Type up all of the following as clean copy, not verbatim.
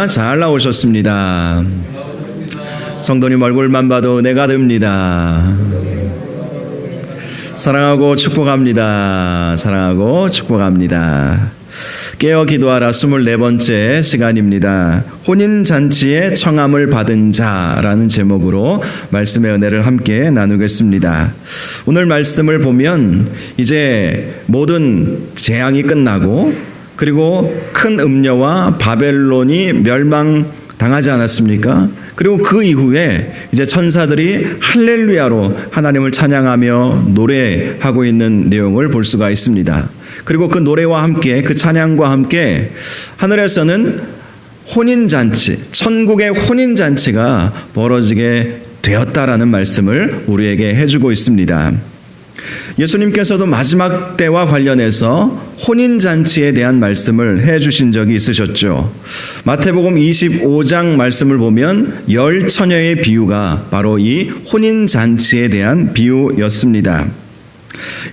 잘 나오셨습니다. 성도님 얼굴만 봐도 은혜가 됩니다. 사랑하고 축복합니다. 사랑하고 축복합니다. 깨어 기도하라 24번째 시간입니다. 혼인잔치의 청함을 받은 자라는 제목으로 말씀의 은혜를 함께 나누겠습니다. 오늘 말씀을 보면 이제 모든 재앙이 끝나고 그리고 큰 음녀와 바벨론이 멸망당하지 않았습니까? 그리고 그 이후에 이제 천사들이 할렐루야로 하나님을 찬양하며 노래하고 있는 내용을 볼 수가 있습니다. 그리고 그 노래와 함께 그 찬양과 함께 하늘에서는 혼인잔치, 천국의 혼인잔치가 벌어지게 되었다라는 말씀을 우리에게 해주고 있습니다. 예수님께서도 마지막 때와 관련해서 혼인잔치에 대한 말씀을 해주신 적이 있으셨죠. 마태복음 25장 말씀을 보면 10처녀의 비유가 바로 이 혼인잔치에 대한 비유였습니다.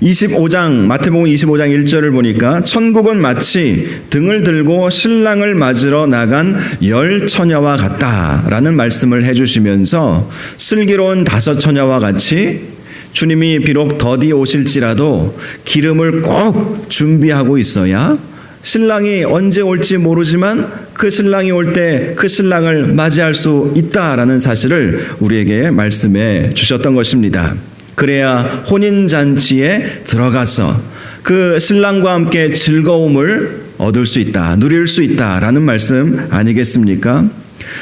마태복음 25장 1절을 보니까 천국은 마치 등을 들고 신랑을 맞으러 나간 10처녀와 같다라는 말씀을 해주시면서 슬기로운 5처녀와 같이 주님이 비록 더디 오실지라도 기름을 꼭 준비하고 있어야 신랑이 언제 올지 모르지만 그 신랑이 올 때 그 신랑을 맞이할 수 있다라는 사실을 우리에게 말씀해 주셨던 것입니다. 그래야 혼인잔치에 들어가서 그 신랑과 함께 즐거움을 얻을 수 있다, 누릴 수 있다라는 말씀 아니겠습니까?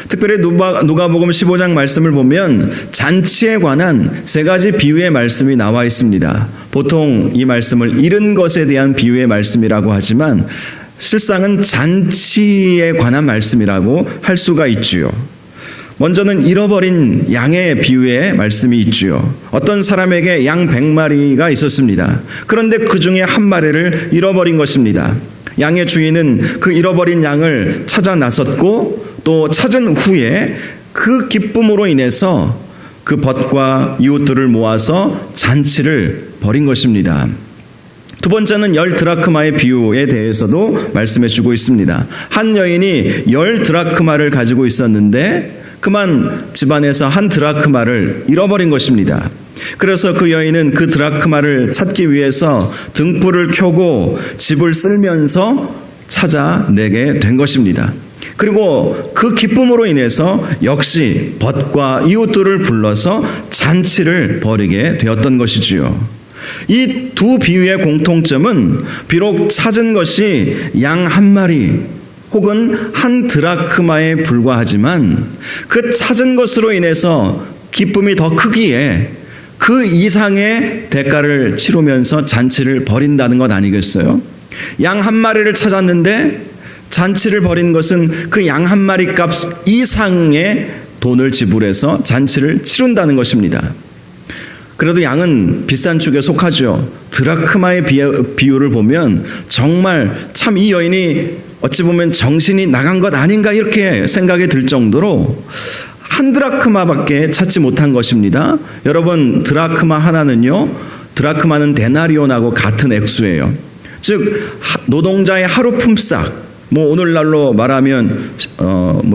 특별히 누가복음 15장 말씀을 보면 잔치에 관한 3가지 비유의 말씀이 나와 있습니다. 보통 이 말씀을 잃은 것에 대한 비유의 말씀이라고 하지만 실상은 잔치에 관한 말씀이라고 할 수가 있지요. 먼저는 잃어버린 양의 비유의 말씀이 있지요. 어떤 사람에게 양 100마리가 있었습니다. 그런데 그 중에 한 마리를 잃어버린 것입니다. 양의 주인은 그 잃어버린 양을 찾아 나섰고 또 찾은 후에 그 기쁨으로 인해서 그 벗과 이웃들을 모아서 잔치를 벌인 것입니다. 두 번째는 10드라크마의 비유에 대해서도 말씀해 주고 있습니다. 한 여인이 10드라크마를 가지고 있었는데 그만 집안에서 1드라크마를 잃어버린 것입니다. 그래서 그 여인은 그 드라크마를 찾기 위해서 등불을 켜고 집을 쓸면서 찾아내게 된 것입니다. 그리고 그 기쁨으로 인해서 역시 벗과 이웃들을 불러서 잔치를 벌이게 되었던 것이지요. 이 두 비유의 공통점은 비록 찾은 것이 양 1마리 혹은 1드라크마에 불과하지만 그 찾은 것으로 인해서 기쁨이 더 크기에 그 이상의 대가를 치르면서 잔치를 벌인다는 것 아니겠어요? 양 1마리를 찾았는데 잔치를 벌인 것은 그 양 1마리 값 이상의 돈을 지불해서 잔치를 치른다는 것입니다. 그래도 양은 비싼 축에 속하죠. 드라크마의 비유를 보면 정말 참 이 여인이 어찌 보면 정신이 나간 것 아닌가 이렇게 생각이 들 정도로 1드라크마밖에 찾지 못한 것입니다. 여러분, 드라크마 하나는요, 드라크마는 데나리온하고 같은 액수예요. 즉 노동자의 하루 품삯, 오늘날로 말하면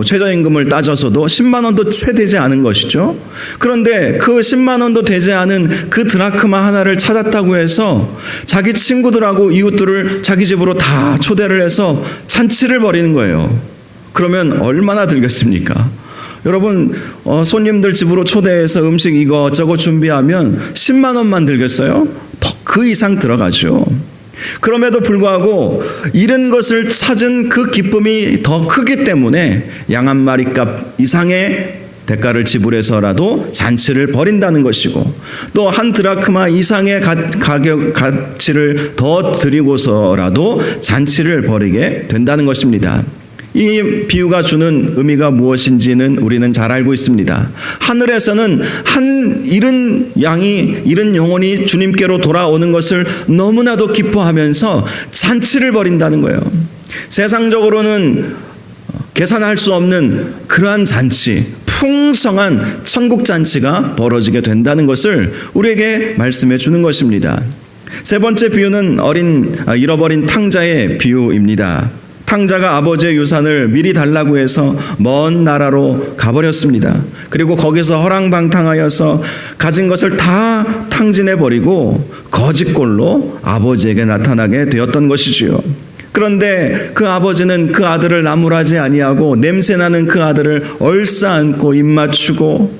최저임금을 따져서도 10만 원도 채 되지 않은 것이죠. 그런데 그 10만 원도 되지 않은 그 드라크마 하나를 찾았다고 해서 자기 친구들하고 이웃들을 자기 집으로 다 초대를 해서 잔치를 벌이는 거예요. 그러면 얼마나 들겠습니까? 여러분, 손님들 집으로 초대해서 음식 이것저것 준비하면 10만 원만 들겠어요? 더 그 이상 들어가죠. 그럼에도 불구하고 잃은 것을 찾은 그 기쁨이 더 크기 때문에 양 1마리 값 이상의 대가를 지불해서라도 잔치를 벌인다는 것이고, 또 1드라크마 이상의 가치를 더 드리고서라도 잔치를 벌이게 된다는 것입니다. 이 비유가 주는 의미가 무엇인지는 우리는 잘 알고 있습니다. 하늘에서는 한 잃은 영혼이 주님께로 돌아오는 것을 너무나도 기뻐하면서 잔치를 벌인다는 거예요. 세상적으로는 계산할 수 없는 그러한 잔치, 풍성한 천국 잔치가 벌어지게 된다는 것을 우리에게 말씀해 주는 것입니다. 세 번째 비유는 잃어버린 탕자의 비유입니다. 탕자가 아버지의 유산을 미리 달라고 해서 먼 나라로 가버렸습니다. 그리고 거기서 허랑방탕하여서 가진 것을 다 탕진해버리고 거짓골로 아버지에게 나타나게 되었던 것이지요. 그런데 그 아버지는 그 아들을 나무라지 아니하고 냄새나는 그 아들을 얼싸안고 입맞추고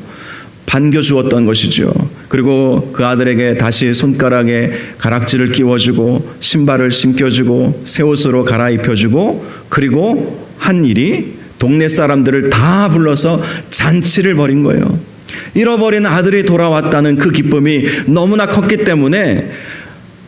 반겨주었던 것이죠. 그리고 그 아들에게 다시 손가락에 가락지를 끼워주고 신발을 신겨주고 새 옷으로 갈아입혀주고, 그리고 한 일이 동네 사람들을 다 불러서 잔치를 벌인 거예요. 잃어버린 아들이 돌아왔다는 그 기쁨이 너무나 컸기 때문에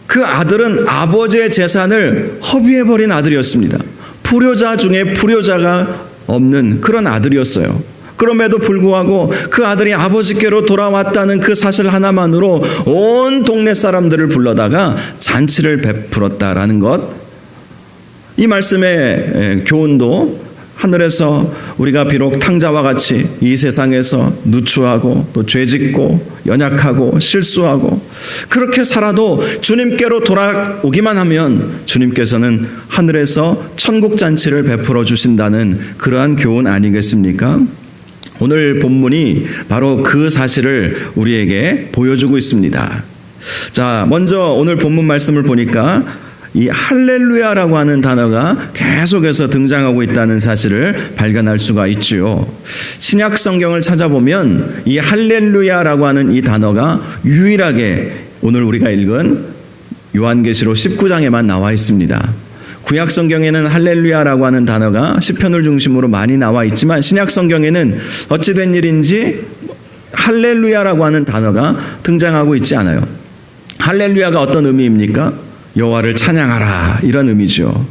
그 아들은 아버지의 재산을 허비해버린 아들이었습니다. 불효자 중에 불효자가 없는 그런 아들이었어요. 그럼에도 불구하고 그 아들이 아버지께로 돌아왔다는 그 사실 하나만으로 온 동네 사람들을 불러다가 잔치를 베풀었다라는 것, 이 말씀의 교훈도 하늘에서 우리가 비록 탕자와 같이 이 세상에서 누추하고 또 죄짓고 연약하고 실수하고 그렇게 살아도 주님께로 돌아오기만 하면 주님께서는 하늘에서 천국 잔치를 베풀어 주신다는 그러한 교훈 아니겠습니까? 오늘 본문이 바로 그 사실을 우리에게 보여주고 있습니다. 자, 먼저 오늘 본문 말씀을 보니까 이 할렐루야라고 하는 단어가 계속해서 등장하고 있다는 사실을 발견할 수가 있지요. 신약 성경을 찾아보면 이 할렐루야라고 하는 이 단어가 유일하게 오늘 우리가 읽은 요한계시록 19장에만 나와 있습니다. 구약 성경에는 할렐루야라고 하는 단어가 시편을 중심으로 많이 나와 있지만 신약 성경에는 어찌된 일인지 할렐루야라고 하는 단어가 등장하고 있지 않아요. 할렐루야가 어떤 의미입니까? 여호와를 찬양하라, 이런 의미죠.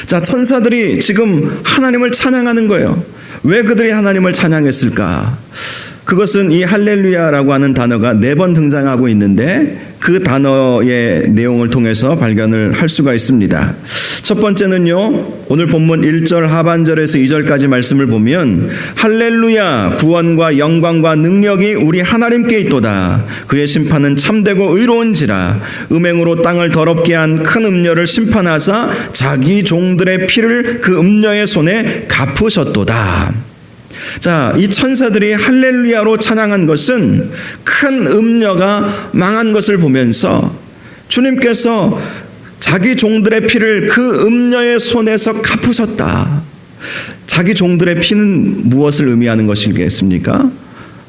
자, 천사들이 지금 하나님을 찬양하는 거예요. 왜 그들이 하나님을 찬양했을까? 그것은 이 할렐루야라고 하는 단어가 4번 등장하고 있는데 그 단어의 내용을 통해서 발견을 할 수가 있습니다. 첫 번째는요, 오늘 본문 1절 하반절에서 2절까지 말씀을 보면 할렐루야, 구원과 영광과 능력이 우리 하나님께 있도다. 그의 심판은 참되고 의로운지라. 음행으로 땅을 더럽게 한 큰 음녀를 심판하사 자기 종들의 피를 그 음녀의 손에 갚으셨도다. 자, 이 천사들이 할렐루야로 찬양한 것은 큰 음녀가 망한 것을 보면서 주님께서 자기 종들의 피를 그 음녀의 손에서 갚으셨다. 자기 종들의 피는 무엇을 의미하는 것이겠습니까?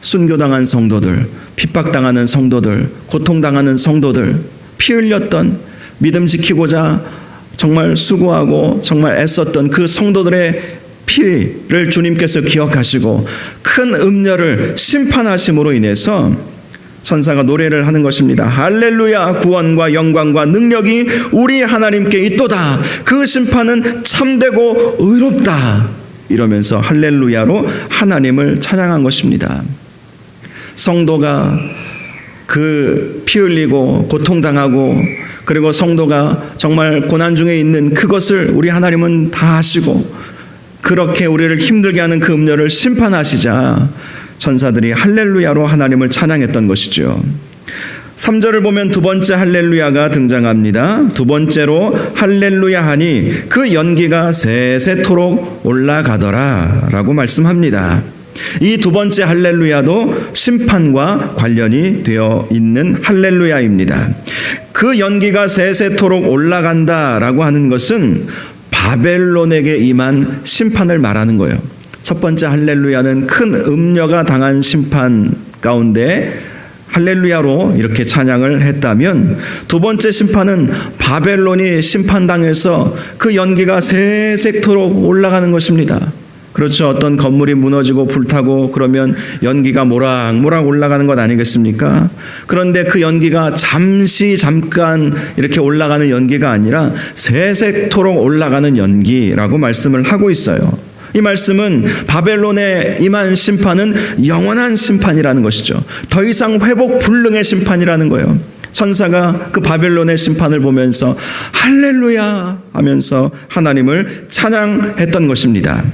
순교당한 성도들, 핍박당하는 성도들, 고통당하는 성도들, 피 흘렸던, 믿음 지키고자 정말 수고하고 정말 애썼던 그 성도들의 피를 주님께서 기억하시고 큰 음녀를 심판하심으로 인해서 천사가 노래를 하는 것입니다. 할렐루야, 구원과 영광과 능력이 우리 하나님께 있도다. 그 심판은 참되고 의롭다. 이러면서 할렐루야로 하나님을 찬양한 것입니다. 성도가 그 피 흘리고 고통당하고 그리고 성도가 정말 고난 중에 있는 그것을 우리 하나님은 다 아시고 그렇게 우리를 힘들게 하는 그 음녀를 심판하시자 천사들이 할렐루야로 하나님을 찬양했던 것이죠. 3절을 보면 두 번째 할렐루야가 등장합니다. 두 번째로 할렐루야 하니 그 연기가 세세토록 올라가더라 라고 말씀합니다. 이 두 번째 할렐루야도 심판과 관련이 되어 있는 할렐루야입니다. 그 연기가 세세토록 올라간다라고 하는 것은 바벨론에게 임한 심판을 말하는 거예요. 첫 번째 할렐루야는 큰 음녀가 당한 심판 가운데 할렐루야로 이렇게 찬양을 했다면 두 번째 심판은 바벨론이 심판당해서 그 연기가 세세토록 올라가는 것입니다. 그렇죠. 어떤 건물이 무너지고 불타고 그러면 연기가 모락모락 올라가는 것 아니겠습니까? 그런데 그 연기가 잠깐 이렇게 올라가는 연기가 아니라 세세토록 올라가는 연기라고 말씀을 하고 있어요. 이 말씀은 바벨론에 임한 심판은 영원한 심판이라는 것이죠. 더 이상 회복 불능의 심판이라는 거예요. 천사가 그 바벨론의 심판을 보면서 할렐루야 하면서 하나님을 찬양했던 것입니다.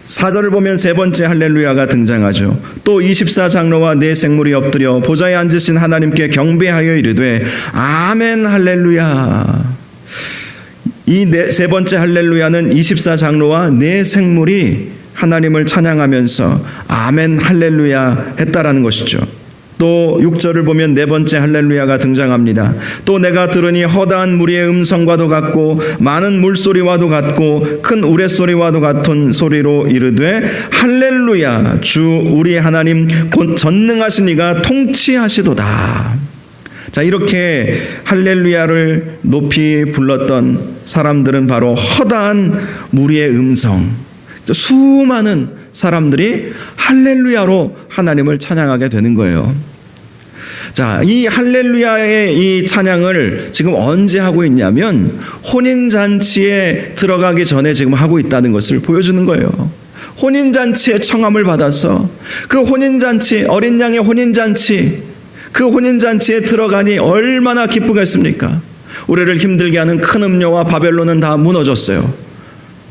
4절을 보면 세 번째 할렐루야가 등장하죠. 또 24장로와 네 생물이 엎드려 보좌에 앉으신 하나님께 경배하여 이르되 아멘 할렐루야. 이 세 번째 할렐루야는 24장로와 네 생물이 하나님을 찬양하면서 아멘 할렐루야 했다라는 것이죠. 또 6절을 보면 네 번째 할렐루야가 등장합니다. 또 내가 들으니 허다한 무리의 음성과도 같고 많은 물소리와도 같고 큰 우레소리와도 같은 소리로 이르되 할렐루야 주 우리 하나님 곧 전능하신 이가 통치하시도다. 자, 이렇게 할렐루야를 높이 불렀던 사람들은 바로 허다한 무리의 음성, 수많은 사람들이 할렐루야로 하나님을 찬양하게 되는 거예요. 자, 이 할렐루야의 이 찬양을 지금 언제 하고 있냐면 혼인잔치에 들어가기 전에 지금 하고 있다는 것을 보여주는 거예요. 혼인잔치의 청함을 받아서 그 혼인잔치, 어린 양의 혼인잔치, 그 혼인잔치에 들어가니 얼마나 기쁘겠습니까? 우리를 힘들게 하는 큰 음료와 바벨론은 다 무너졌어요.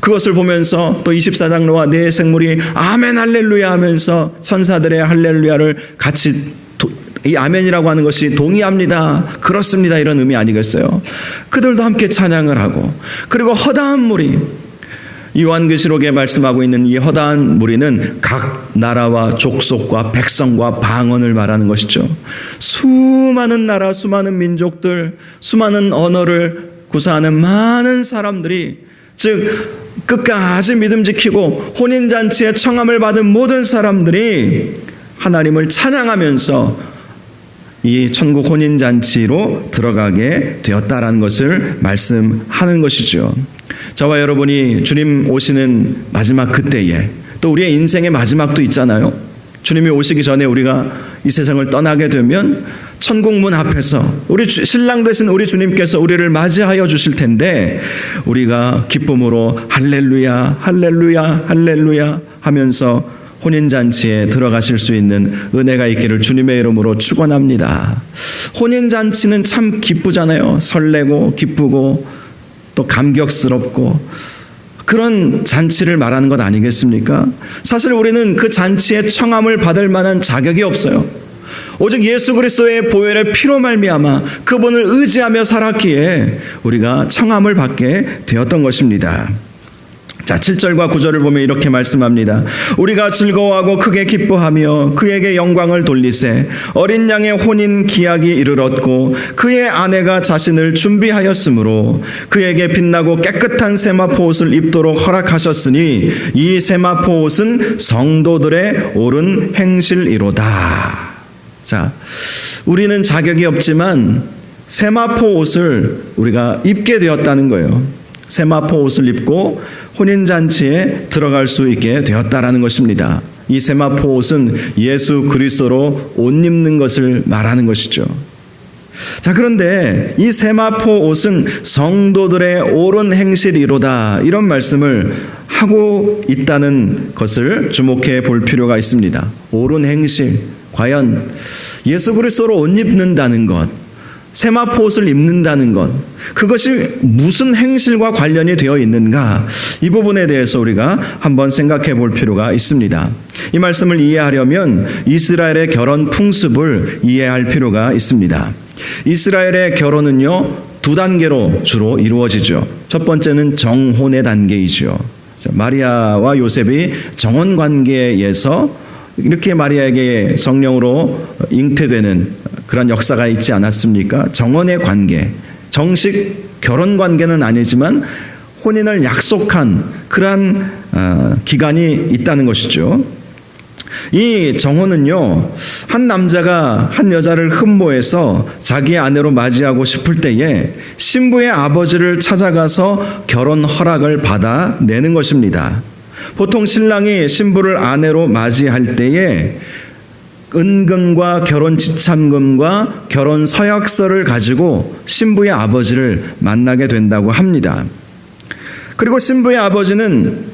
그것을 보면서 또 24장로와 네 생물이 아멘 할렐루야 하면서 천사들의 할렐루야를 같이 이 아멘이라고 하는 것이 동의합니다, 그렇습니다, 이런 의미 아니겠어요? 그들도 함께 찬양을 하고, 그리고 허다한 무리, 요한계시록에 말씀하고 있는 이 허다한 무리는 각 나라와 족속과 백성과 방언을 말하는 것이죠. 수많은 나라, 수많은 민족들, 수많은 언어를 구사하는 많은 사람들이, 즉 끝까지 믿음 지키고 혼인잔치에 청함을 받은 모든 사람들이 하나님을 찬양하면서 이 천국 혼인잔치로 들어가게 되었다라는 것을 말씀하는 것이죠. 저와 여러분이 주님 오시는 마지막 그때에, 또 우리의 인생의 마지막도 있잖아요. 주님이 오시기 전에 우리가 이 세상을 떠나게 되면 천국 문 앞에서 우리 신랑 되신 우리 주님께서 우리를 맞이하여 주실 텐데, 우리가 기쁨으로 할렐루야 할렐루야 할렐루야 하면서 혼인잔치에 들어가실 수 있는 은혜가 있기를 주님의 이름으로 축원합니다. 혼인잔치는 참 기쁘잖아요. 설레고 기쁘고 또 감격스럽고 그런 잔치를 말하는 것 아니겠습니까? 사실 우리는 그 잔치에 청함을 받을 만한 자격이 없어요. 오직 예수 그리스도의 보혈의 피로 말미암아 그분을 의지하며 살았기에 우리가 청함을 받게 되었던 것입니다. 자, 7절과 9절을 보면 이렇게 말씀합니다. 우리가 즐거워하고 크게 기뻐하며 그에게 영광을 돌리세. 어린 양의 혼인 기약이 이르렀고 그의 아내가 자신을 준비하였으므로 그에게 빛나고 깨끗한 세마포 옷을 입도록 허락하셨으니 이 세마포 옷은 성도들의 옳은 행실이로다. 자, 우리는 자격이 없지만 세마포 옷을 우리가 입게 되었다는 거예요. 세마포 옷을 입고 혼인잔치에 들어갈 수 있게 되었다라는 것입니다. 이 세마포 옷은 예수 그리스도로 옷 입는 것을 말하는 것이죠. 자, 그런데 이 세마포 옷은 성도들의 옳은 행실이로다, 이런 말씀을 하고 있다는 것을 주목해 볼 필요가 있습니다. 옳은 행실, 과연 예수 그리스도로 옷 입는다는 것, 세마포 옷을 입는다는 것, 그것이 무슨 행실과 관련이 되어 있는가, 이 부분에 대해서 우리가 한번 생각해 볼 필요가 있습니다. 이 말씀을 이해하려면 이스라엘의 결혼 풍습을 이해할 필요가 있습니다. 이스라엘의 결혼은요, 두 단계로 주로 이루어지죠. 첫 번째는 정혼의 단계이죠. 마리아와 요셉이 정혼 관계에서 이렇게 마리아에게 성령으로 잉태되는 그런 역사가 있지 않았습니까? 정혼의 관계, 정식 결혼 관계는 아니지만 혼인을 약속한 그러한 기간이 있다는 것이죠. 이 정혼은요, 한 남자가 한 여자를 흠모해서 자기의 아내로 맞이하고 싶을 때에 신부의 아버지를 찾아가서 결혼 허락을 받아내는 것입니다. 보통 신랑이 신부를 아내로 맞이할 때에 은금과 결혼 지참금과 결혼 서약서를 가지고 신부의 아버지를 만나게 된다고 합니다. 그리고 신부의 아버지는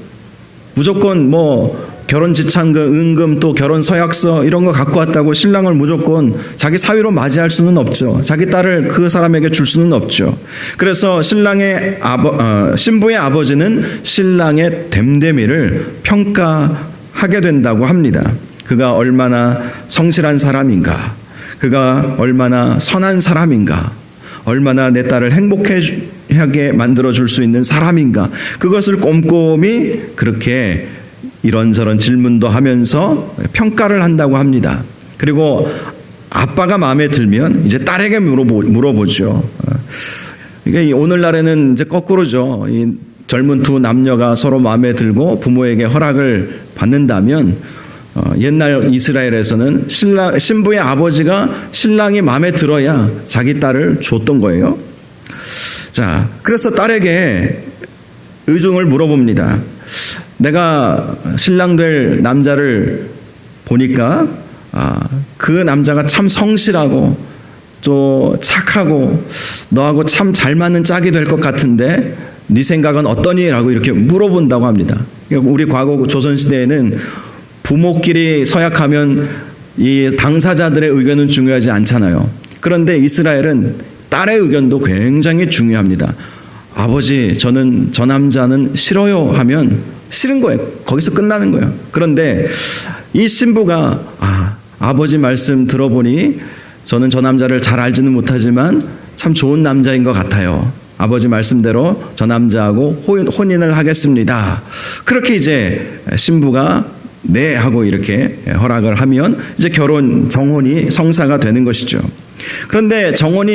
무조건 결혼 지참금, 은금, 또 결혼 서약서 이런 거 갖고 왔다고 신랑을 무조건 자기 사위로 맞이할 수는 없죠. 자기 딸을 그 사람에게 줄 수는 없죠. 그래서 신부의 아버지는 신랑의 됨됨이를 평가하게 된다고 합니다. 그가 얼마나 성실한 사람인가, 그가 얼마나 선한 사람인가, 얼마나 내 딸을 행복하게 만들어줄 수 있는 사람인가, 그것을 꼼꼼히 그렇게 이런저런 질문도 하면서 평가를 한다고 합니다. 그리고 아빠가 마음에 들면 이제 딸에게 물어보죠. 그러니까 오늘날에는 이제 거꾸로죠. 이 젊은 두 남녀가 서로 마음에 들고 부모에게 허락을 받는다면, 옛날 이스라엘에서는 신부의 아버지가 신랑이 마음에 들어야 자기 딸을 줬던 거예요. 자, 그래서 딸에게 의중을 물어봅니다. 내가 신랑 될 남자를 보니까 그 남자가 참 성실하고 또 착하고 너하고 참 잘 맞는 짝이 될 것 같은데 네 생각은 어떠니? 라고 이렇게 물어본다고 합니다. 우리 과거 조선시대에는 부모끼리 서약하면 이 당사자들의 의견은 중요하지 않잖아요. 그런데 이스라엘은 딸의 의견도 굉장히 중요합니다. 아버지, 저는 저 남자는 싫어요 하면 싫은 거예요. 거기서 끝나는 거예요. 그런데 이 신부가 아버지 말씀 들어보니 저는 저 남자를 잘 알지는 못하지만 참 좋은 남자인 것 같아요. 아버지 말씀대로 저 남자하고 혼인을 하겠습니다. 그렇게 이제 신부가 네 하고 이렇게 허락을 하면 이제 결혼 정혼이 성사가 되는 것이죠. 그런데 정혼이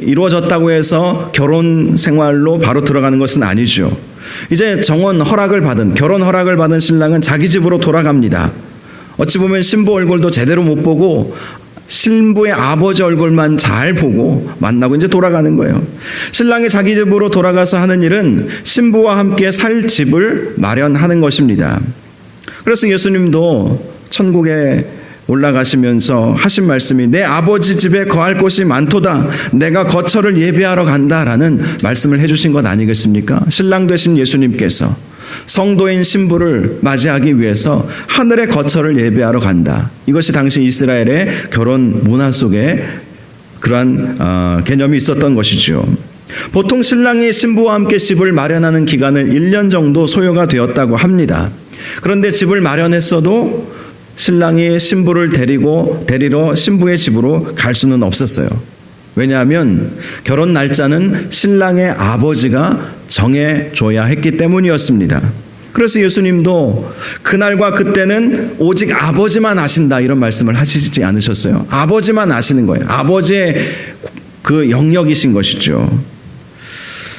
이루어졌다고 해서 결혼 생활로 바로 들어가는 것은 아니죠. 이제 결혼 허락을 받은 신랑은 자기 집으로 돌아갑니다. 어찌 보면 신부 얼굴도 제대로 못 보고 신부의 아버지 얼굴만 잘 보고 만나고 이제 돌아가는 거예요. 신랑이 자기 집으로 돌아가서 하는 일은 신부와 함께 살 집을 마련하는 것입니다. 그래서 예수님도 천국에 올라가시면서 하신 말씀이 내 아버지 집에 거할 곳이 많도다. 내가 거처를 예비하러 간다라는 말씀을 해주신 것 아니겠습니까? 신랑 되신 예수님께서 성도인 신부를 맞이하기 위해서 하늘의 거처를 예비하러 간다. 이것이 당시 이스라엘의 결혼 문화 속에 그러한 개념이 있었던 것이죠. 보통 신랑이 신부와 함께 집을 마련하는 기간은 1년 정도 소요가 되었다고 합니다. 그런데 집을 마련했어도 신랑이 신부를 데리러 신부의 집으로 갈 수는 없었어요. 왜냐하면 결혼 날짜는 신랑의 아버지가 정해줘야 했기 때문이었습니다. 그래서 예수님도 그날과 그때는 오직 아버지만 아신다 이런 말씀을 하시지 않으셨어요. 아버지만 아시는 거예요. 아버지의 그 영역이신 것이죠.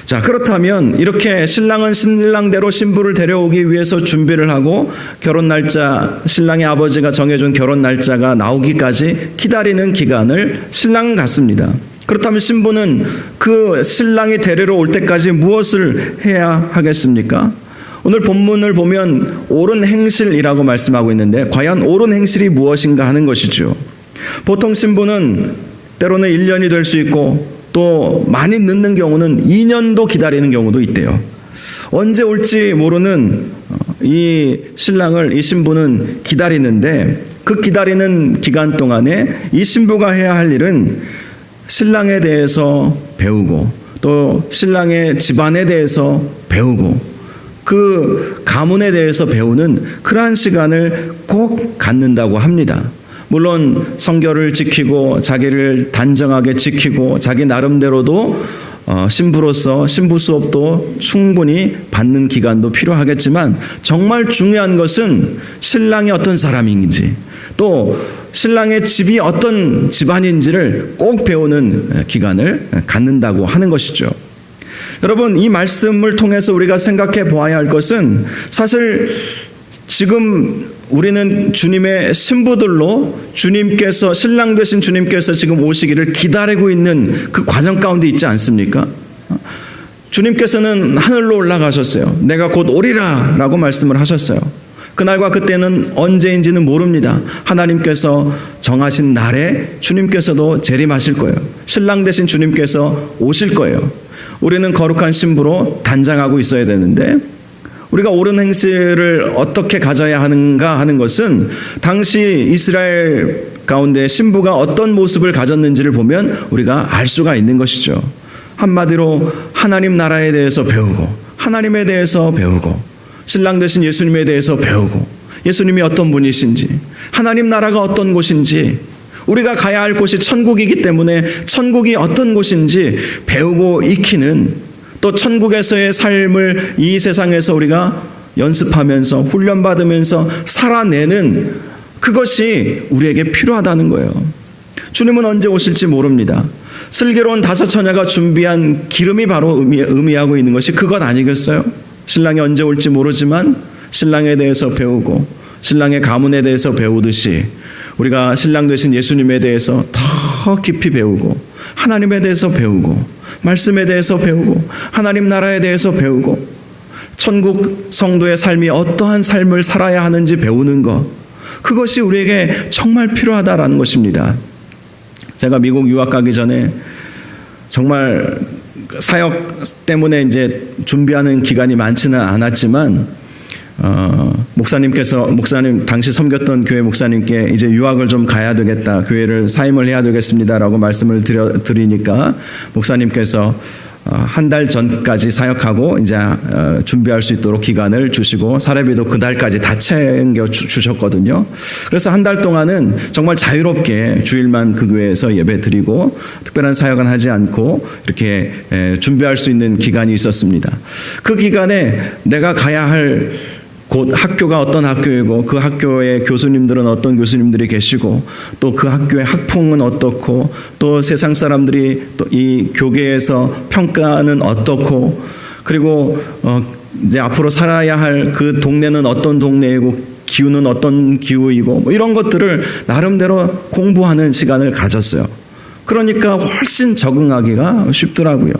자, 그렇다면 이렇게 신랑은 신랑대로 신부를 데려오기 위해서 준비를 하고 결혼 날짜, 신랑의 아버지가 정해준 결혼 날짜가 나오기까지 기다리는 기간을 신랑은 갖습니다. 그렇다면 신부는 그 신랑이 데리러 올 때까지 무엇을 해야 하겠습니까? 오늘 본문을 보면 옳은 행실이라고 말씀하고 있는데 과연 옳은 행실이 무엇인가 하는 것이죠. 보통 신부는 때로는 1년이 될 수 있고 또 많이 늦는 경우는 2년도 기다리는 경우도 있대요. 언제 올지 모르는 이 신랑을 이 신부는 기다리는데 그 기다리는 기간 동안에 이 신부가 해야 할 일은 신랑에 대해서 배우고 또 신랑의 집안에 대해서 배우고 그 가문에 대해서 배우는 그러한 시간을 꼭 갖는다고 합니다. 물론 성결을 지키고 자기를 단정하게 지키고 자기 나름대로도 신부로서 신부 수업도 충분히 받는 기간도 필요하겠지만 정말 중요한 것은 신랑이 어떤 사람인지 또 신랑의 집이 어떤 집안인지를 꼭 배우는 기간을 갖는다고 하는 것이죠. 여러분, 이 말씀을 통해서 우리가 생각해 보아야 할 것은 사실 지금 우리는 주님의 신부들로 주님께서 신랑 되신 주님께서 지금 오시기를 기다리고 있는 그 과정 가운데 있지 않습니까? 주님께서는 하늘로 올라가셨어요. 내가 곧 오리라 라고 말씀을 하셨어요. 그날과 그때는 언제인지는 모릅니다. 하나님께서 정하신 날에 주님께서도 재림하실 거예요. 신랑 되신 주님께서 오실 거예요. 우리는 거룩한 신부로 단장하고 있어야 되는데 우리가 옳은 행실을 어떻게 가져야 하는가 하는 것은 당시 이스라엘 가운데 신부가 어떤 모습을 가졌는지를 보면 우리가 알 수가 있는 것이죠. 한마디로 하나님 나라에 대해서 배우고 하나님에 대해서 배우고 신랑 되신 예수님에 대해서 배우고 예수님이 어떤 분이신지 하나님 나라가 어떤 곳인지 우리가 가야 할 곳이 천국이기 때문에 천국이 어떤 곳인지 배우고 익히는, 또 천국에서의 삶을 이 세상에서 우리가 연습하면서 훈련받으면서 살아내는 그것이 우리에게 필요하다는 거예요. 주님은 언제 오실지 모릅니다. 슬기로운 다섯 처녀가 준비한 기름이 바로 의미하고 있는 것이 그것 아니겠어요? 신랑이 언제 올지 모르지만 신랑에 대해서 배우고 신랑의 가문에 대해서 배우듯이 우리가 신랑 되신 예수님에 대해서 더 깊이 배우고 하나님에 대해서 배우고 말씀에 대해서 배우고 하나님 나라에 대해서 배우고 천국 성도의 삶이 어떠한 삶을 살아야 하는지 배우는 것, 그것이 우리에게 정말 필요하다라는 것입니다. 제가 미국 유학 가기 전에 정말 사역 때문에 이제 준비하는 기간이 많지는 않았지만 목사님 당시 섬겼던 교회 목사님께 이제 유학을 좀 가야 되겠다, 교회를 사임을 해야 되겠습니다라고 말씀을 드리니까 목사님께서 한 달 전까지 사역하고 이제 준비할 수 있도록 기간을 주시고 사례비도 그 달까지 다 챙겨 주셨거든요. 그래서 한 달 동안은 정말 자유롭게 주일만 그 교회에서 예배 드리고 특별한 사역은 하지 않고 이렇게 준비할 수 있는 기간이 있었습니다. 그 기간에 내가 가야 할 곧 학교가 어떤 학교이고 그 학교의 교수님들은 어떤 교수님들이 계시고 또 그 학교의 학풍은 어떻고 또 세상 사람들이 또 이 교계에서 평가는 어떻고 그리고 이제 앞으로 살아야 할 그 동네는 어떤 동네이고 기후는 어떤 기후이고 뭐 이런 것들을 나름대로 공부하는 시간을 가졌어요. 그러니까 훨씬 적응하기가 쉽더라고요.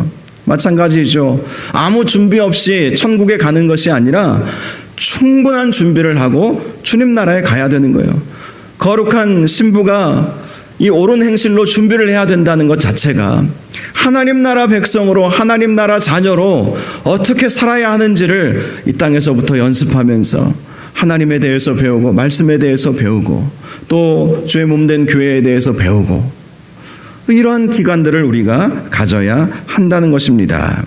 마찬가지죠. 아무 준비 없이 천국에 가는 것이 아니라 충분한 준비를 하고 주님 나라에 가야 되는 거예요. 거룩한 신부가 이 옳은 행실로 준비를 해야 된다는 것 자체가 하나님 나라 백성으로 하나님 나라 자녀로 어떻게 살아야 하는지를 이 땅에서부터 연습하면서 하나님에 대해서 배우고 말씀에 대해서 배우고 또 주의 몸된 교회에 대해서 배우고 이러한 기간들을 우리가 가져야 한다는 것입니다.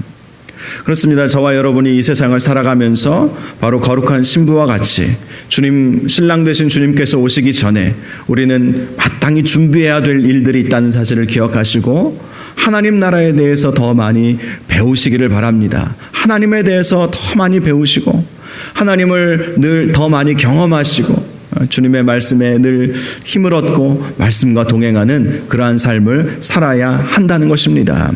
그렇습니다. 저와 여러분이 이 세상을 살아가면서 바로 거룩한 신부와 같이 주님, 신랑 되신 주님께서 오시기 전에 우리는 마땅히 준비해야 될 일들이 있다는 사실을 기억하시고 하나님 나라에 대해서 더 많이 배우시기를 바랍니다. 하나님에 대해서 더 많이 배우시고 하나님을 늘 더 많이 경험하시고 주님의 말씀에 늘 힘을 얻고 말씀과 동행하는 그러한 삶을 살아야 한다는 것입니다.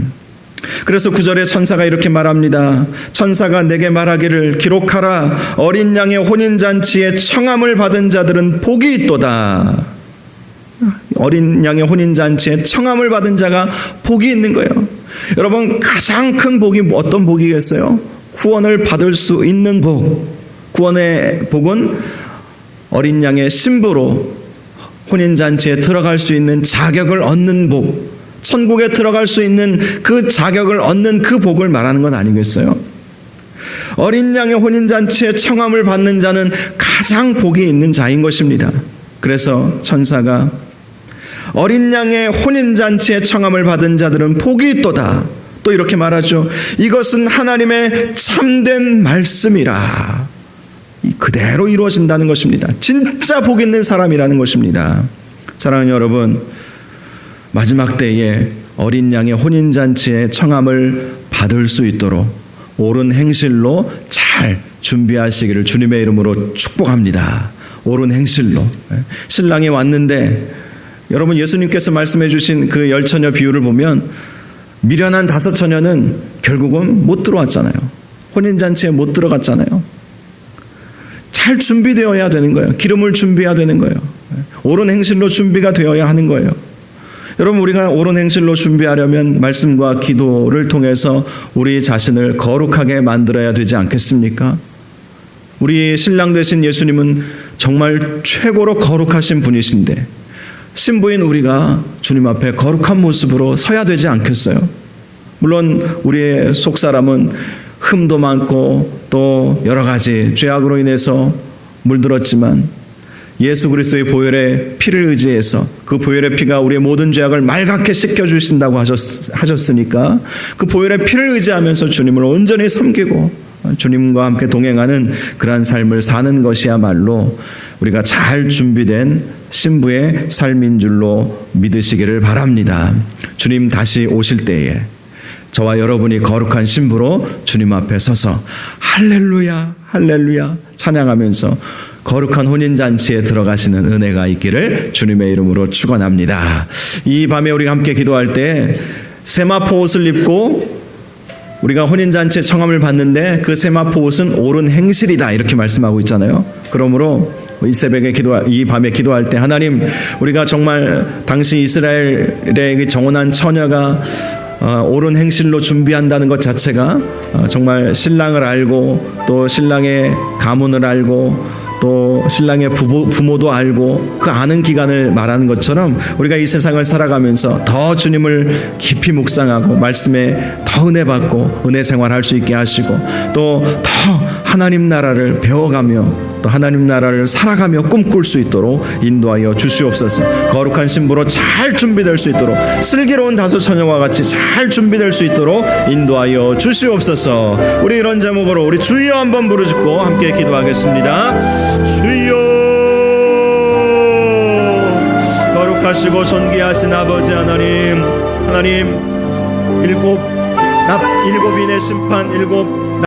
그래서 9절에 천사가 이렇게 말합니다. 천사가 내게 말하기를 기록하라. 어린 양의 혼인잔치에 청함을 받은 자들은 복이 있도다. 어린 양의 혼인잔치에 청함을 받은 자가 복이 있는 거예요. 여러분, 가장 큰 복이 어떤 복이겠어요? 구원을 받을 수 있는 복. 구원의 복은 어린 양의 신부로 혼인잔치에 들어갈 수 있는 자격을 얻는 복, 천국에 들어갈 수 있는 그 자격을 얻는 그 복을 말하는 건 아니겠어요? 어린 양의 혼인잔치에 청함을 받는 자는 가장 복이 있는 자인 것입니다. 그래서 천사가 어린 양의 혼인잔치에 청함을 받은 자들은 복이 있도다. 또 이렇게 말하죠. 이것은 하나님의 참된 말씀이라. 그대로 이루어진다는 것입니다. 진짜 복 있는 사람이라는 것입니다. 사랑하는 여러분, 마지막 때에 어린 양의 혼인잔치에 청함을 받을 수 있도록 옳은 행실로 잘 준비하시기를 주님의 이름으로 축복합니다. 옳은 행실로. 신랑이 왔는데 여러분, 예수님께서 말씀해 주신 그 10처녀 비유를 보면 미련한 5처녀는 결국은 못 들어왔잖아요. 혼인잔치에 못 들어갔잖아요. 잘 준비되어야 되는 거예요. 기름을 준비해야 되는 거예요. 옳은 행실로 준비가 되어야 하는 거예요. 여러분, 우리가 옳은 행실로 준비하려면 말씀과 기도를 통해서 우리 자신을 거룩하게 만들어야 되지 않겠습니까? 우리 신랑 되신 예수님은 정말 최고로 거룩하신 분이신데 신부인 우리가 주님 앞에 거룩한 모습으로 서야 되지 않겠어요? 물론 우리의 속사람은 흠도 많고 또 여러 가지 죄악으로 인해서 물들었지만 예수 그리스도의 보혈의 피를 의지해서 그 보혈의 피가 우리의 모든 죄악을 맑게 씻겨주신다고 하셨으니까 그 보혈의 피를 의지하면서 주님을 온전히 섬기고 주님과 함께 동행하는 그러한 삶을 사는 것이야말로 우리가 잘 준비된 신부의 삶인 줄로 믿으시기를 바랍니다. 주님 다시 오실 때에 저와 여러분이 거룩한 신부로 주님 앞에 서서 할렐루야 할렐루야 찬양하면서 거룩한 혼인잔치에 들어가시는 은혜가 있기를 주님의 이름으로 축원합니다. 이 밤에 우리가 함께 기도할 때 세마포 옷을 입고 우리가 혼인잔치의 청함을 받는데 그 세마포 옷은 옳은 행실이다 이렇게 말씀하고 있잖아요. 그러므로 이 밤에 기도할 때 하나님, 우리가 정말 당시 이스라엘의 정혼한 처녀가 옳은 행실로 준비한다는 것 자체가 정말 신랑을 알고 또 신랑의 가문을 알고 또 신랑의 부모도 알고 그 아는 기간을 말하는 것처럼 우리가 이 세상을 살아가면서 더 주님을 깊이 묵상하고 말씀에 더 은혜 받고 은혜 생활할 수 있게 하시고 또 더 하나님 나라를 배워가며 또 하나님 나라를 살아가며 꿈꿀 수 있도록 인도하여 주시옵소서. 거룩한 신부로 잘 준비될 수 있도록 슬기로운 다섯 처녀와 같이 잘 준비될 수 있도록 인도하여 주시옵소서. 우리 이런 제목으로 우리 주여 한번 부르짖고 함께 기도하겠습니다. 주여, 거룩하시고 존귀하신 아버지 하나님, 일곱인의 심판, 일곱